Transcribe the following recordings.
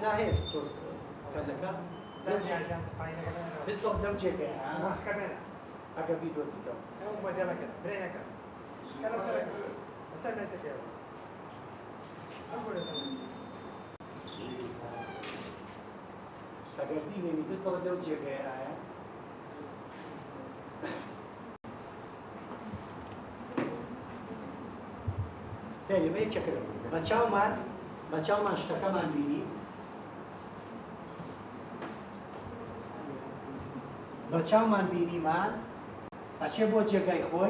لا هي توس كلكا بالضبط لم جيك اگر بي دوسي كم هو موديل كده برينا كده كلا سر سر ما سكيو اگر بي هي بالضبط لم جيك سيري ما يتشكل بچاو من شتكا من بيني بچاو من بيني من اچه بو جگای خوی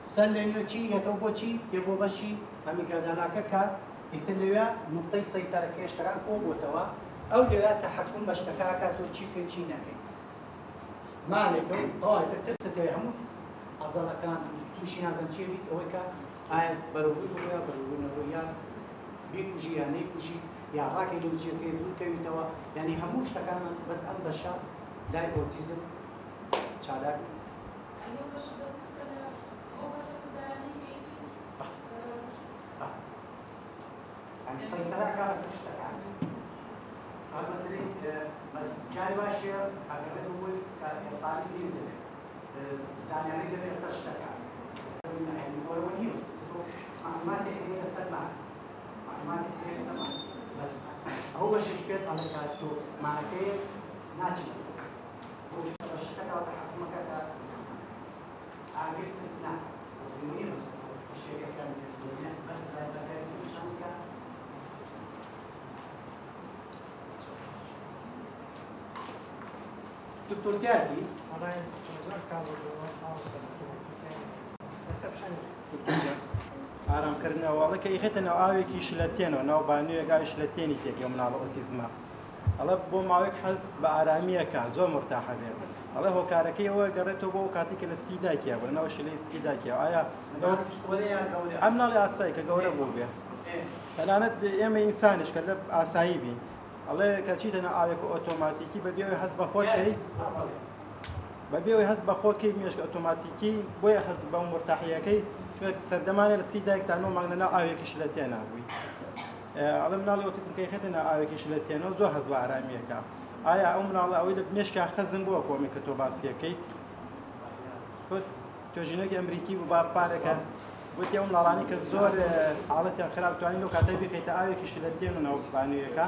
سن لنیو چی یتو بو چی یه بو بشی همی گرداناکه که ایتلویا نقطه سیطره که اشتغال کو بوتوا او لیا تحكم بشتكا كاتو چی کن چی نکن مالکو طائف تسته همو ازالا کان توشی نازم چی بیت اوی که آیا بروی برویا بروی نرویا بیکوژی یا نیکوژی یا راکی لوچی که دور کوي توا یعنی همو اشتكان بس ام بشا لای اوتیزم چالاک يعني السيطرة كانت تشتغل. هذا مثلا جاي باشي أقرأ أول كطالب ينزل. زاني أنا قبل أسشتغل. سوينا يعني هو ونيوز. معلومات كثيرة سمع. معلومات كثيرة سمع. بس هو شيء شبيت على كاتو مع كيف ناجي. هو أشتغل على حكمك كذا. أجيب تسمع. ونيوز. الشيء كان يسمونه بس هذا كان يسمونه. دكتور تياتي والله زمان كانوا آرام کردنەوە وڵی کە یخێتەنەوە ئاوێکی شلەتێنەوە ناو بانوویەکە شلەتێنی تێک مناڵە ئۆتیزمە ئەڵە بۆ ماوەیەک حەز بە ئارامیەکە زۆر مرتاحە بێت ئەڵێ هۆکارەکەی ئەوە گەڕێتەوە بۆ کاتی کە لە سکی دایکیە بەرنەوە شلەی سکی دایکیە ئایا ئەم ناڵی ئاسایی کە گەورە بوو بێ تەنانەت ئێمە ئینسانیش کە لە ئاسایی بین ئەڵێ کە چیتەنە ئاوێک ئۆتۆماتیکی بەبێەوەی هەست بە خۆکەی بەبێەوەی هەست بە خۆکەی مێشک ئۆتۆماتیکی بۆیە هەست بە مرتاحیەکەی سەردەمانێ لە سکی دایکتان و ماگنەنا ئاوێکی شلەتێنە بووی ئەڵێ مناڵی ئۆتیزم کە یخێتەنە ئاوێکی شلەتێنەوە زۆر هەست بە ئارامیەکە ئایا ئەو مناڵە ئەوەی لە مێشکا خەزم بووە کۆمی کە تۆ باسیەکەیت تۆژینەکی ئەمریکی بوو با پارێکە وتی ئەو مناڵانی کە زۆر حاڵەتیان خراپ توانین لەو کاتەی بخەیتە ئاوێکی شلەتێنەوە بانوویەکە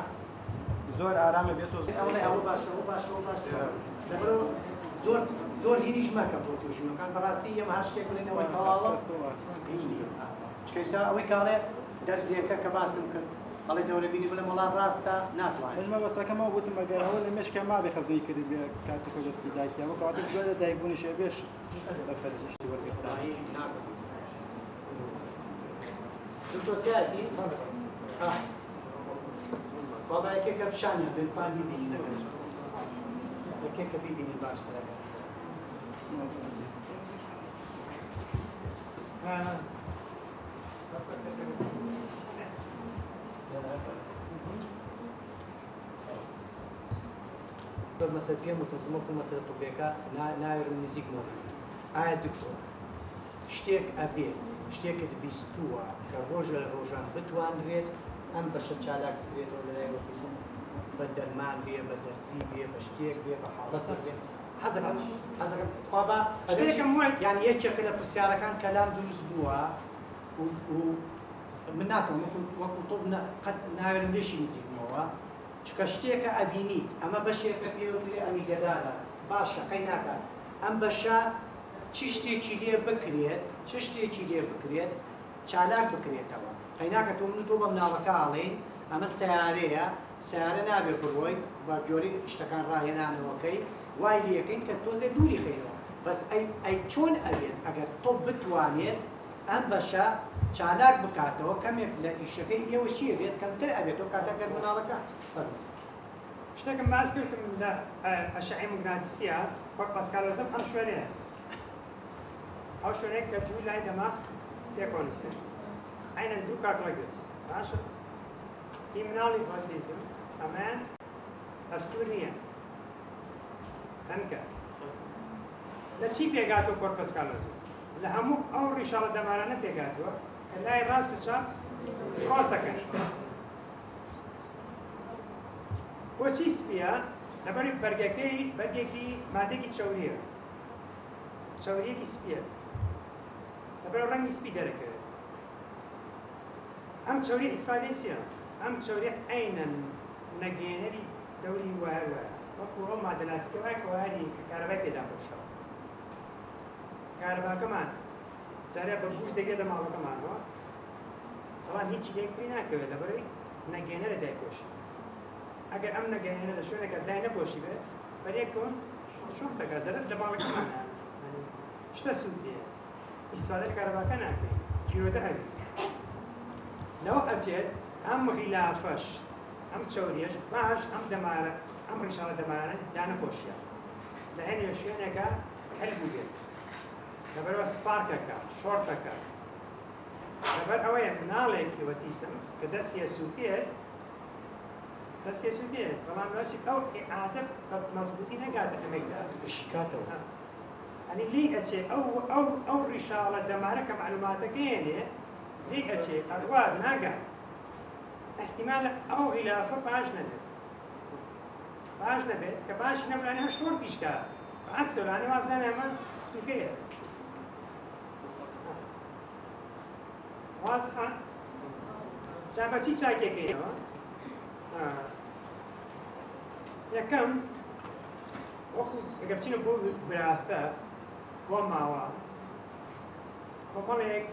زۆر ئارامە بێتەوە ئەوڵێ باشە زۆر هینیش مەکە بۆ توژینەکان بەڕاستی ئێمە هەر شتێک بڵێنەوەی تەواوە چکەیسا ئەوەی کاڵێ دەرزیەکە کە باسم کرد ئەڵێ دەورەبینی بڵێ وەڵام ڕاستە ناتوانێت هەژمە بەسەکەمەوە وتم ئەگەر ئەوە لە مێشکە مابێ خەزەی کردی بێ کاتێکە دەستی دایکیەوە کەواتە دوای لە دایکبوونی شێبێش بەسەر هێشتی وەرگرتانی دکتۆر تیاتی بابا یەکێکە پیشانە بێنپان بیبینی نەکەن یەکێکە بیبینی باشترەکە مەسەلە پێم وتم مەسەلە تۆپێکە ناوێرم نزیکمەوە ئایا دکتۆر شتێک ئەبێت شتێکت بیستووە کە ڕۆژ لە ڕۆژان بتوانرێت ئەم بەشە چالاک بێتەوە لەلای ئۆتیزم بە دەرمان بێ بە دەرسی بێ بە شتێک بێ بە حاڵەت بێ حەزەکەم خوابە یعنی یەکێکە لە پرسیارەکان کەلام دروست بووە و من ناتوانم وەکو تۆ قەت ناوێرم لێشی نزیکمەوە چکە شتێکە ئەبینیت ئەمە بەشێکە پێوترێ ئەمیگەدانە باشە قەی ناکات ئەم بەشە چ شتێکی لێ بکرێت چ شتێکی لێ بکرێت چالاک بکرێتەوە قەی ناکە تۆ من تۆ بە مناڵەکە ئاڵێن ئەمە سیارەیە سیارە نابێت بڕۆی بە جۆری شتەکان ڕاهێنانەوەکەی وای لەکەین کە تۆزێ دووری خێنەوە بەس ئەی چۆن ئەبێت ئەگەر تۆ بتوانێت ئەم بەشە چالاک بکاتەوە کەمێک لە ئیشەکەی ئێوە چیە بێت کەمتر ئەبێتەوە کاتەکە مناڵەکە شتێکم باس کردم لە ئەشعەی موگناتیسیە وەک پاسکالۆزم ئەم شوێنەیە ئەو شوێنەیە کە دوو لای دەماغ پێکۆنووسن عینەن دوو کاکڵەگرس باشە ئی مناڵی ئۆتیزم ئەمان ئەستور نییە هەنکە لە چی پێگاتەوە کۆرپەسکالۆزم لە هەموو ئەو ڕیشاڵە دەمارانە پێگاتووە کە لای ڕاست و چاپ ڕاستەکەن بۆچی سپیە لەبەری بەرگێکی مادێکی چاوریە چاوریەکی سپیە لەبەر ڕەنگی سپی دەرەکەوێت ئەم چاوری ئیسفادەی چییە؟ ئەم چاوریە عینەن نەگەێنەری دەوری وایە وەکو ئەو مادەلاسکە وایە کە وایەی کە کارەبای پێدا بۆشەوە کارەباکەمان جارێ بە بورسێکێ دە ماڵەکەمانەوە بەڵام هیچی لێک پێی ناکەوێت لەبەرەوەی نەگەێنەرە دایپۆشی ئەگەر ئەم نەگەێنەرە لە شوێنێکە دای نەپۆشی بێت بەرێکەوە شۆم دەکا زەرەر لە ماڵەکەمانە شتە سوودیە ئیسفادە لە کارەباکە ناکەین کیلۆدە هەبی لەوە ئەچێت ئەم غیلافەش ئەم چاوریەش باش ئەم دەمارە ئەم ڕیشاڵە دەمارانە دانەپۆشیە لە هەنێ شوێنێکە هەل بووبێت لەبەرەوە سپارکەکە شۆرتەکە لەبەر ئەوەیە مناڵێکی وەتیسم کە دەستیە سووتێت بەڵام باسی ئەو ئازە بە مەزبوطی نەگاتە ئەمەیدا شکاتەوە ئەنی لی ئەچێ ئەو ڕیشاڵە دەمارە کە معلوماتەکەیێنێ لی ئەچێ ئەرواد ناگات احتمال ئەو غیلافە باش نەبێت کە باشی نەبرانێ هە شۆر پیشکە عەکسە لەوانێ وا بزانێ ئەمە فتوکەیە واضحە چابەچی چاکێکەکەیەوە یەکەم وەکو ئەگەر بچینە بۆ براکە بۆ ماوە کۆمەڵێک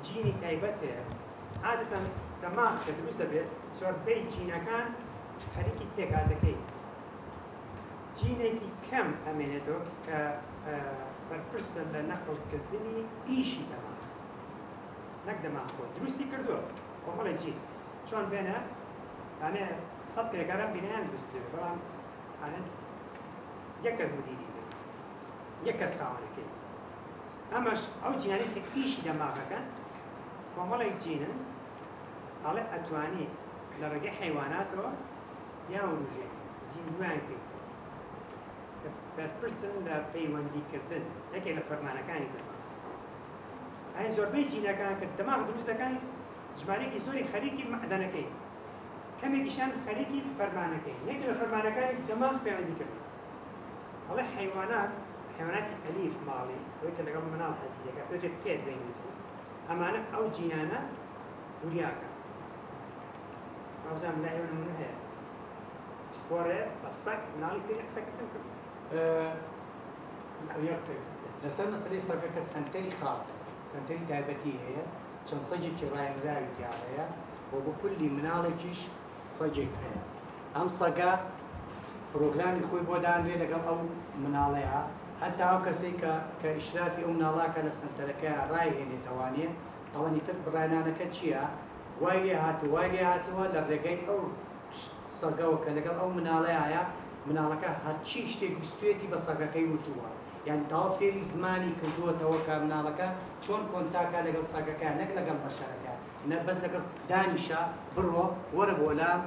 جینی تایبەت هەیە عادەتەن دەماغ کە دروست دەبێت زۆربەی جینەکان خەریکی تێکهاتەکەی جینێکی کەم ئەمێنێتەوە کە بەرپرسە لە نەقڵکردنی ئیشی دەماغ نەک دەماغ خۆ دروستی کردووە کۆمەڵێک جین چۆن بێنە یانێ سەد کرێکاران بینیان دروست کرێت بەڵام یەک کەس مدیری بێت یەک کەس خاوەنەکەی ئەمەش ئەو جینانی کە ئیشی دەماغەکەن کۆمەڵێک جینن ئەڵێ ئەتوانیت لە ڕێگەی حیواناتەوە یان وروژێ زیندویان کرد کە بەرپرسن لە پەیوەندیکردن یەکێک لە فەرمانەکانی دەماغ ئەین زۆربەی جینەکان کە دەماغ دروستەکان ژمارەیەکی زۆری خەریکی مەعدەنەکەی کەمێکیشان خەریکی فەرمانەکەی یەک لە فەرمانەکانی دەماغ پەیوەندیکردن ئەڵێ حیواناتی ئەلیف ماڵی ئەوەی کە لەگەڵ مناڵ حەزی دەکات پێوتێت پێت بینویسن ئەمانە ئەو جینانە وریاکە ئەوزان لای ئێوە نمونە هەیە پسپۆڕێ بە سەگ مناڵی فێری قسەکردن کرد لەسەر مەسەلەی سەگەکە سەنتەری خاصە سەنتەری تایبەتی هەیە چەند سەگێکی ڕایەنراوی تیا هەیە بۆ بۆ کولی مناڵێکیش سەگێک هەیە ئەم سەگە پرۆگرامی خۆی بۆ دانرێ لەگەڵ ئەو مناڵەیە هەتا ئەو کەسەی کە ئیشرافی ئەو مناڵاکە لە سەنتەرەکەی ڕایهێنێتەوانێ ئەوەنی تر بڕانانەکە چییە؟ وای لێ هاتووە لە ڕێگەی ئەو سەگەوە کە لەگەڵ ئەو مناڵەیە مناڵەکە هەرچی شتێک بیستوێتی بە سەگەکەی وتووە یعنی تاوا فێری زمانی کردووەتەوە کە مناڵەکە چۆن کۆنتاکە لەگەڵ سەگەکە نەک لەگەڵ بەشەرەکە نە بەس لەگەڵ دانیشە بڕۆ وەرە بۆ لام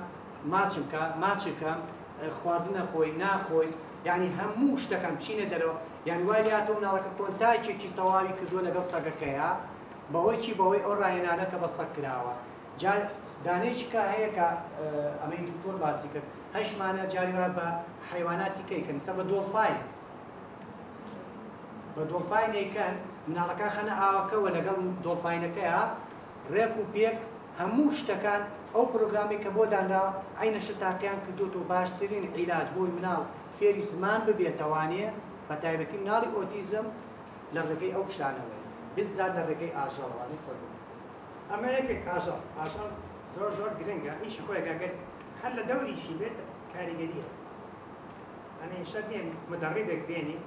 ماچکەم خواردنە خۆی ناخۆی یعنی هەموو شتەکەم بچینە دەرەوە یعنی وای لاتۆ مناڵەکە کۆنتاکێکی تەواوی کردووە لەگەڵ سەگەکەیە بەوەی ئەو ڕایەنانە کە بە سەگ کراوە جار دانێکی کە هەیە کە ئەمەی دکتۆر باسی کرد هەشمانە جاری وایە بە حیواناتی کەیکەن سە بە دۆڵفاینێکەن مناڵەکان خەنە ئاوەکەوە لەگەڵ دۆڵفاینەکەیە ڕێک و پێک هەموو شتەکان ئەو پرۆگرامی کە بۆ دانراوە عینە شتاکەیان کردووە و باشترین عیلاج بۆی مناڵ فێری زمان ببێتەوانێ بە تایبەتی مناڵی ئۆتیزم لە ڕێگەی ئەو شتانەوەی بزار لە ڕێگەی ئاژەڵوانی فەرموو ئەمە یەکێک ئاژەڵ زۆر گرنگە ئیشی خۆیەک ئەگەر هەر لە دەوریشی بێت کاریگەریە ئەنێ شەر نییە مدەڕیبێک بێنی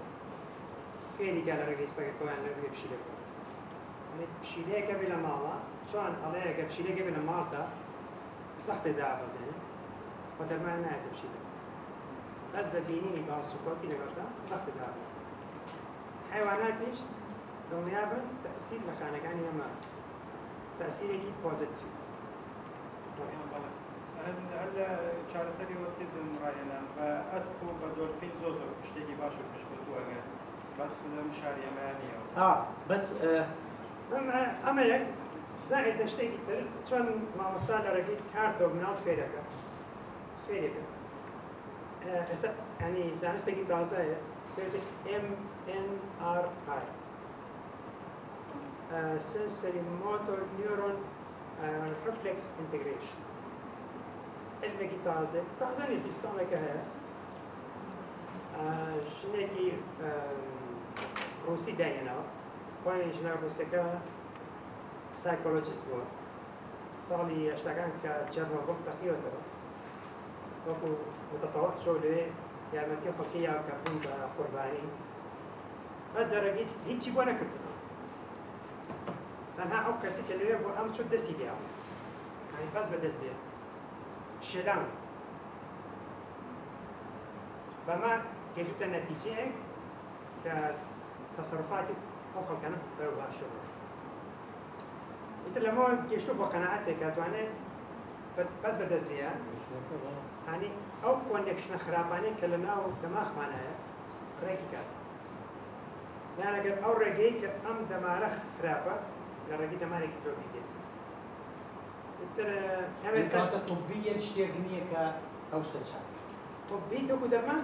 فێریگا لە ڕێگەی سەگەکەوان لە ڕێگەی پشیلەکە پشیلەیەکە بێ لە ماڵە چۆن ئەڵەیەکە پشیلەکە بێ لە ماڵتە سەختێ دابەزێنێ بە دەرمان نایەتە پشیلە بەس بە بینینی باوسوکۆتی لەگەڵدا سەختێ دابەزێنێ حیواناتیش دڵنیابن تەئسیر لە خانەکانی ئەمە تەئسیرێکی پۆزیتیڤ هەر لە چارەسەری ئۆتیزم ڕایەنان بە ئەسپ و بە دۆلفین زۆر شتێکی باش و پشتوتووەگە بەس لەم شاری ئەمەیانیەوە بەس ئەمە یەک زائدە شتێکی تر چۆن مامۆستا لە ڕێگەی کاردۆ مناڵ فێرەکە يعني زانستێکی تازایە MNRI Sensory Motor Neuron Reflex Integration علمێکی تازانێکی ساڵێکە هەیە ژنێکی ڕووسی داهێناوە خۆی ژنە ڕووسەکە سایکۆلۆجیست بووە ساڵی هەشتاکان کە جەرمە بۆ تەقیوەتەوە وەکو متەتەوە شۆ لێ یارمەتی خەڵکی یاکە بوون بە قوربانی بەس دەرەگیت هیچی بۆ نەکردەوە تەنها ئەو کەسی کە لەوێ بۆ ئەم چوت دەستی لێەوە یعنی بەس بەدەست بێ شێلان بەمە گەیشتە نەتیجەیەک کە تەسەڕفاتی ئەو خەڵکانە بەو باشە ڕۆژ ئیتر لەمەوە گەیشتو بۆ قەناعەتێک کە توانێت بەس بەدەست لێە ینی ئەو کۆنێکشنە خراپانەی کە لە ناو دەماغمانایە ڕێکی کات یان ئەگەر ئەو ڕێگەی کە ئەم دەمارە خراپە لە ڕێگی دەمارێکی تۆ بیدێت کاتە طبیەن شتێک نییە کە ئەو شتە چاک طبی دەکو دەرمان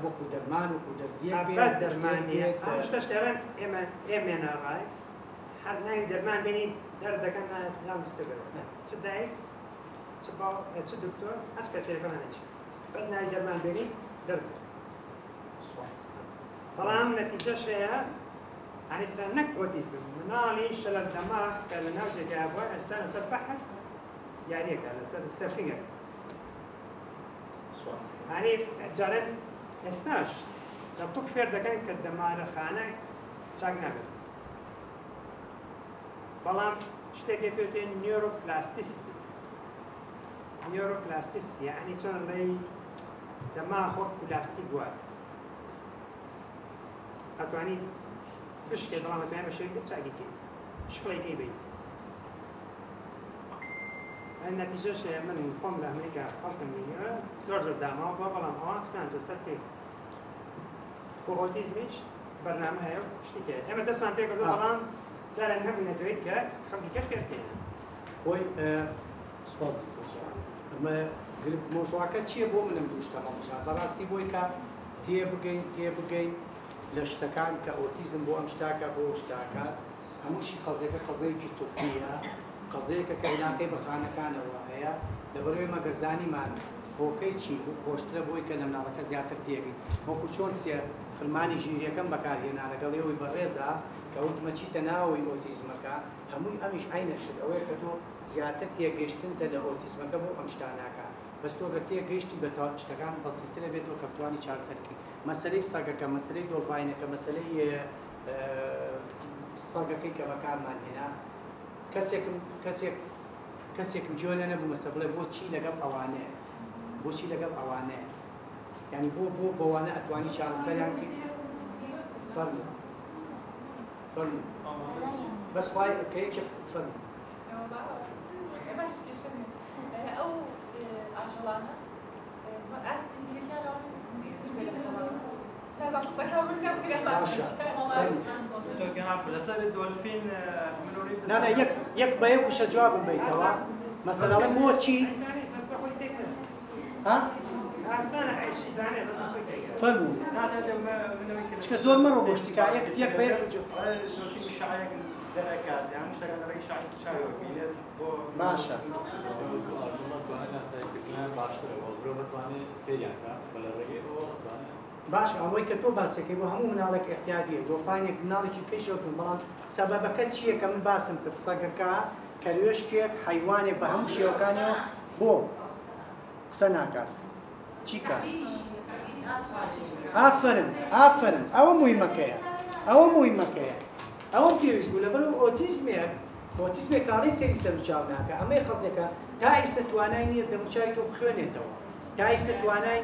وەکو دەرمان وەکو دەرزیە بێت دەرمانیە ئەم شتەش دەرەن ئێمە ناڕای هەر ناوی دەرمان بینی دەردەکەن نامستەبێت چ دایک چ دکتۆر هەست کەسێکە نەچێت بەس ناوی دەرمان بینی دەرد بەڵام نەتیجەش هەیە ینی نەک ئۆتیزم مناڵی شەلەر دەماغ کە لە ناو جێگا بووە ئێستا لەسەر بەحر یاریەکە لەسەر سەرفینگە ینی جارێت ئێستاش دەبتوو فێر دەکەن کە دەمارەخانە چاک نابێت بەڵام شتێکی پێوتێن نیۆرۆپلاستیسیتی نیۆرۆپلاستیسیتی ینی چۆن ڕێی دەماغ وەک پلاستیک بووە ئەتوانی بشکێت بەڵام ئەتوانێت بە شێوەیەک چاکیکەیت شقڵێکی بیت نەتیجەش من خۆم لە ئەمریکا خەڵکم بینیوە زۆر داماوە بۆ بەڵام ئەوان قسەیان سەر پێ بۆ ئۆتیزمیش بەرنامە هەیە و شتێک هەیە ئێمە دەستمان پێ کردو بەڵام جارێک نەبوونەتەوەی کە خەڵکیکە فێر بکەین خۆی سوپاس ئەمە مۆزوعەکە چییە بۆ منم دوو شتە مەڵژان بەڕاستی بۆی کە تێبگەین لە شتەکان کە ئۆتیزم بۆ ئەم شتاکە بۆ شتاکات هەمووشی قەزێکە قەزەیەکی توپیە قەزەیەکە کە عیناقەی بەخانەکانەوە هەیە لەبەرەوەی مەگەرزانیمان هۆکەی چی بوو خۆشترە بۆی کە لە مناڵەکە زیاتر تێگەین وەکو چۆن فلمانی ژیریەکەم بەکارهێنا لەگەڵ ئێوەی بەڕێزە کە وتمە چیتە ناوەی ئۆتیزمەکە هەمووی ئەمیش عینەشت ئەوەیە کە تۆ زیاتر تێگەیشتنتە لە ئۆتیزمەکە بۆ ئەم شتاناکە بەس تۆ گە تێگەیشتی بە شتەکان بەسیترە بێت و کە بتوانی چارەسەرکەی مەسەلەی سەگەکە مەسەلەی دۆڵفاینەکە مەسەلەی سەگەکەی کە بەکارمان هێنا کەسێکم جۆنە نەبوو مەسە بڵێ بۆچی لەگەڵ ئەوانەیە بۆچی لەگەڵ ئەوانەیە ینی بۆ بەوانە ئەتوانی چارەسەریان کرد فەرموو بەس وای کە یەکێک فەرموو ئەو ئاژەڵانە ئاستی زیرەکیان نانا یەک بە یەک وشە جوابم بیتەوە مەسەلەڵێ بۆچی فەرموو چکە زۆر مەڕۆ بۆ شتیکا یەک بە یەک باشە باش ئەوەی کە تۆ باسەکەی بۆ هەموو مناڵێک احتیاجیە دۆفانێک مناڵێکی پێشەوتون بەڵام سەبەبەکە چییە کە من باسم کرد سەگەکە کە لێشکێک حیوانێک بە هەموو شێوەکانەوە بۆ قسە ناکات چی کات ئافرن ئەوە مویمەکەیە ئەوە پێویست بوو لەبەر ئۆتیزمێک کاڵی سەری سەر و چاو ناکە ئەمەی قەزێکە تا ئێستا توانای نییە دەموچای تۆ بخوێنێتەوە تا ئێستا توانای